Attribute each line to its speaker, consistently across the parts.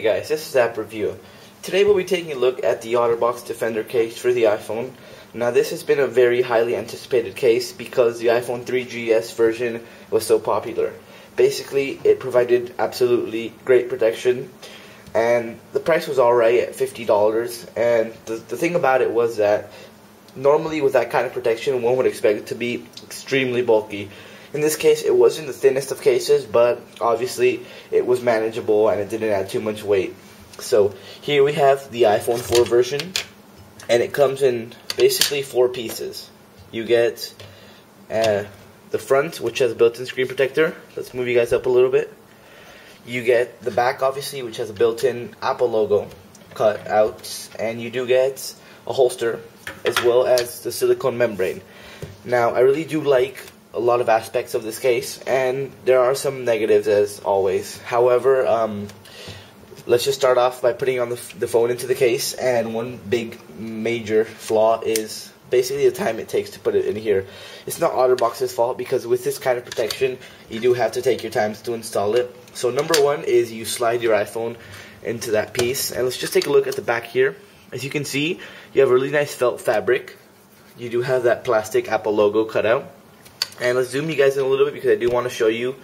Speaker 1: Hey guys, this is App Review. Today we'll be taking a look at the OtterBox Defender case for the iPhone. Now this has been a very highly anticipated case because the iPhone 3GS version was so popular. Basically, it provided absolutely great protection and the price was alright at $50, and the thing about it was that normally with that kind of protection one would expect it to be extremely bulky. In this case, it wasn't the thinnest of cases, but obviously it was manageable and it didn't add too much weight. So here we have the iPhone 4 version, and it comes in basically 4 pieces. You get the front, which has a built-in screen protector. Let's move you guys up a little bit. You get the back, obviously, which has a built-in Apple logo cut out, and you do get a holster as well as the silicone membrane. Now, I really do like a lot of aspects of this case, and there are some negatives as always. However, let's just start off by putting on the phone into the case, and one big major flaw is basically the time it takes to put it in here. It's not OtterBox's fault, because with this kind of protection you do have to take your time to install it. So number one is you slide your iPhone into that piece, and let's just take a look at the back here. As you can see, you have a really nice felt fabric. You do have that plastic Apple logo cut out. And let's zoom you guys in a little bit because I do want to show you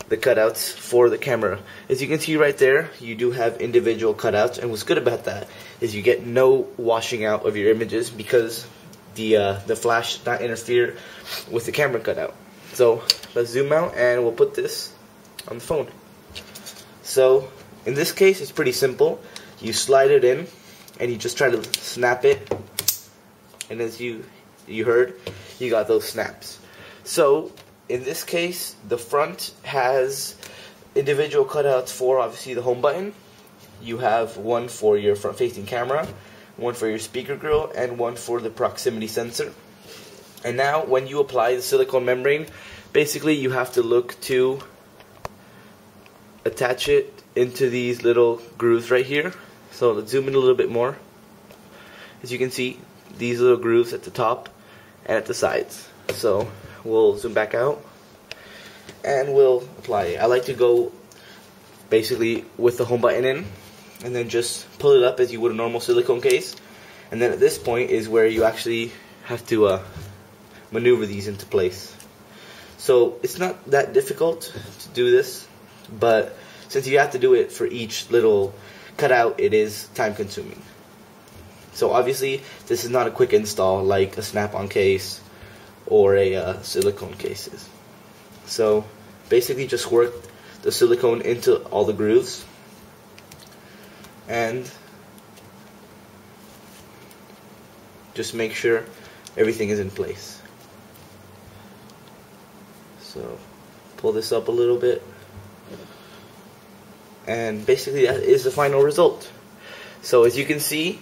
Speaker 1: the cutouts for the camera. As you can see right there, you do have individual cutouts, and what's good about that is you get no washing out of your images because the flash does not interfere with the camera cutout. So let's zoom out and we'll put this on the phone. So in this case, it's pretty simple. You slide it in and you just try to snap it, and as you heard, you got those snaps. So in this case, the front has individual cutouts for obviously the home button. You have one for your front-facing camera, one for your speaker grill, and one for the proximity sensor. And now when you apply the silicone membrane, basically you have to look to attach it into these little grooves right here. So let's zoom in a little bit more. As you can see, these little grooves at the top and at the sides. So we'll zoom back out and we'll apply it. I like to go basically with the home button in and then just pull it up as you would a normal silicone case, and then at this point is where you actually have to maneuver these into place. So it's not that difficult to do this, but since you have to do it for each little cutout, it is time consuming. So obviously this is not a quick install like a snap-on case or a silicone cases. So basically just work the silicone into all the grooves and just make sure everything is in place. So pull this up a little bit, and basically that is the final result. So as you can see,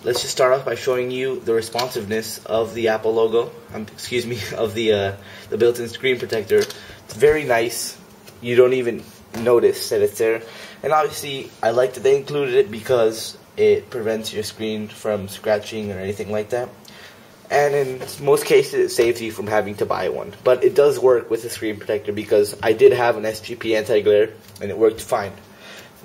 Speaker 1: let's just start off by showing you the responsiveness of the Apple logo. Excuse me, of the built-in screen protector. It's very nice. You don't even notice that it's there. And obviously, I like that they included it because it prevents your screen from scratching or anything like that. And in most cases, it saves you from having to buy one. But it does work with the screen protector because I did have an SGP anti-glare and it worked fine.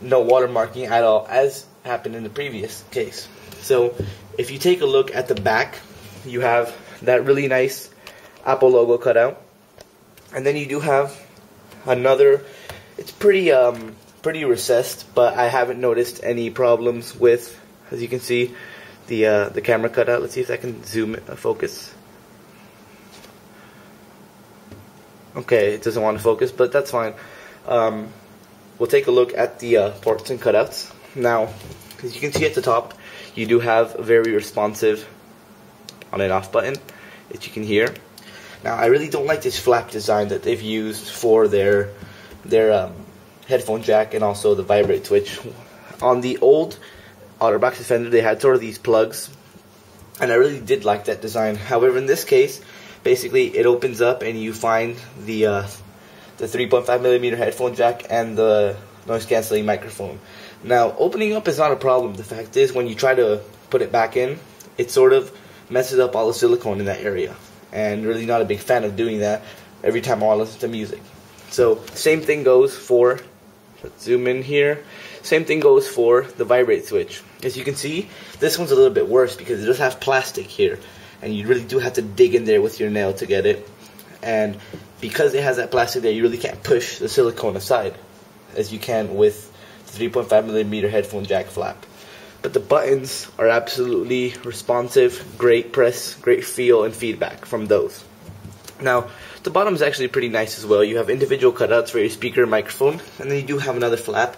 Speaker 1: No watermarking at all, as happened in the previous case. So if you take a look at the back, you have that really nice Apple logo cut out, and then you do have another. It's pretty recessed, but I haven't noticed any problems with, as you can see, the camera cutout. Let's see if I can zoom focus. Okay, it doesn't want to focus, but that's fine. We'll take a look at the ports and cutouts now. As you can see at the top, you do have a very responsive on and off button, as you can hear. Now, I really don't like this flap design that they've used for their headphone jack and also the vibrate switch. On the old OtterBox Defender, they had sort of these plugs, and I really did like that design. However, in this case, basically it opens up and you find the 3.5mm headphone jack and the noise cancelling microphone. Now, opening up is not a problem. The fact is, when you try to put it back in, it sort of messes up all the silicone in that area. And really not a big fan of doing that every time I want to listen to music. So, same thing goes for, let's zoom in here. Same thing goes for the vibrate switch. As you can see, this one's a little bit worse because it does have plastic here, and you really do have to dig in there with your nail to get it. And because it has that plastic there, you really can't push the silicone aside as you can with the 3.5mm headphone jack flap. But the buttons are absolutely responsive, great press, great feel and feedback from those. Now, the bottom is actually pretty nice as well. You have individual cutouts for your speaker and microphone, and then you do have another flap.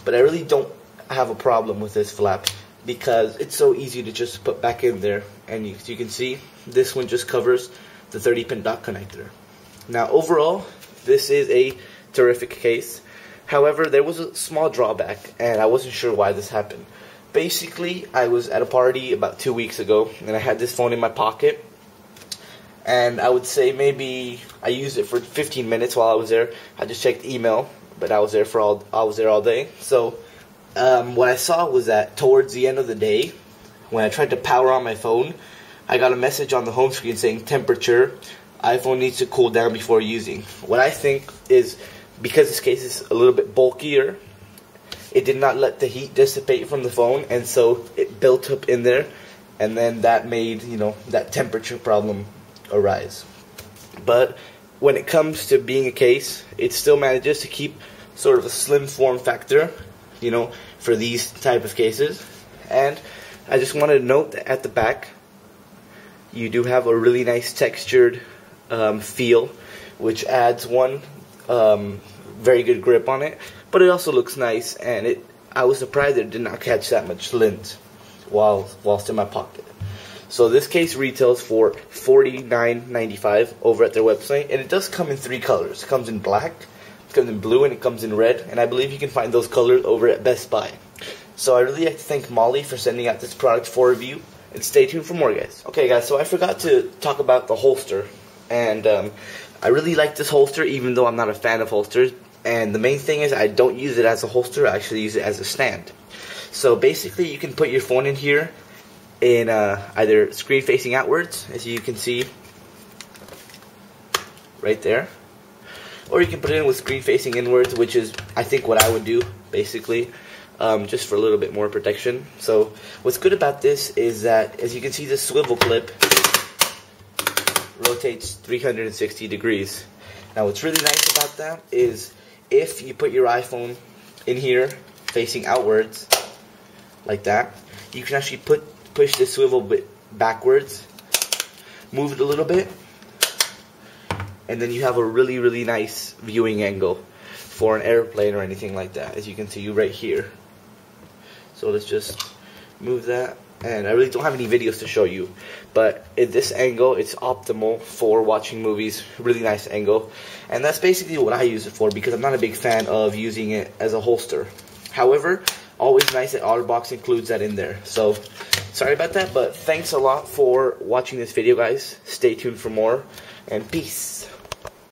Speaker 1: But I really don't have a problem with this flap because it's so easy to just put back in there. And as you can see, this one just covers the 30-pin dock connector. Now, overall, this is a terrific case. However, there was a small drawback, and I wasn't sure why this happened. Basically, I was at a party about 2 weeks ago, and I had this phone in my pocket. And I would say maybe I used it for 15 minutes while I was there. I just checked email, but I was there all day. So what I saw was that towards the end of the day, when I tried to power on my phone, I got a message on the home screen saying temperature, iPhone needs to cool down before using. What I think is because this case is a little bit bulkier, it did not let the heat dissipate from the phone, and so it built up in there, and then that made, you know, that temperature problem arise. But when it comes to being a case, it still manages to keep sort of a slim form factor, you know, for these type of cases. And I just wanted to note that at the back, you do have a really nice textured feel, which adds one very good grip on it, but it also looks nice, and I was surprised that it did not catch that much lint whilst in my pocket. So this case retails for $49.95 over at their website, and it does come in 3 colors. It comes in black, it comes in blue, and it comes in red, and I believe you can find those colors over at Best Buy. So I really like to thank Molly for sending out this product for review, and stay tuned for more, guys. Okay, guys, so I forgot to talk about the holster, and I really like this holster even though I'm not a fan of holsters, and the main thing is I don't use it as a holster, I actually use it as a stand. So basically you can put your phone in here in either screen facing outwards, as you can see right there, or you can put it in with screen facing inwards, which is I think what I would do basically, just for a little bit more protection. So what's good about this is that, as you can see, this swivel clip rotates 360 degrees. Now what's really nice about that is if you put your iPhone in here facing outwards like that, you can actually push this swivel bit backwards, move it a little bit, and then you have a really nice viewing angle for an airplane or anything like that, as you can see right here. So let's just move that, and I really don't have any videos to show you, but at this angle it's optimal for watching movies. Really nice angle, and that's basically what I use it for because I'm not a big fan of using it as a holster. However, always nice that OtterBox includes that in there. So sorry about that, but thanks a lot for watching this video, guys. Stay tuned for more, and peace.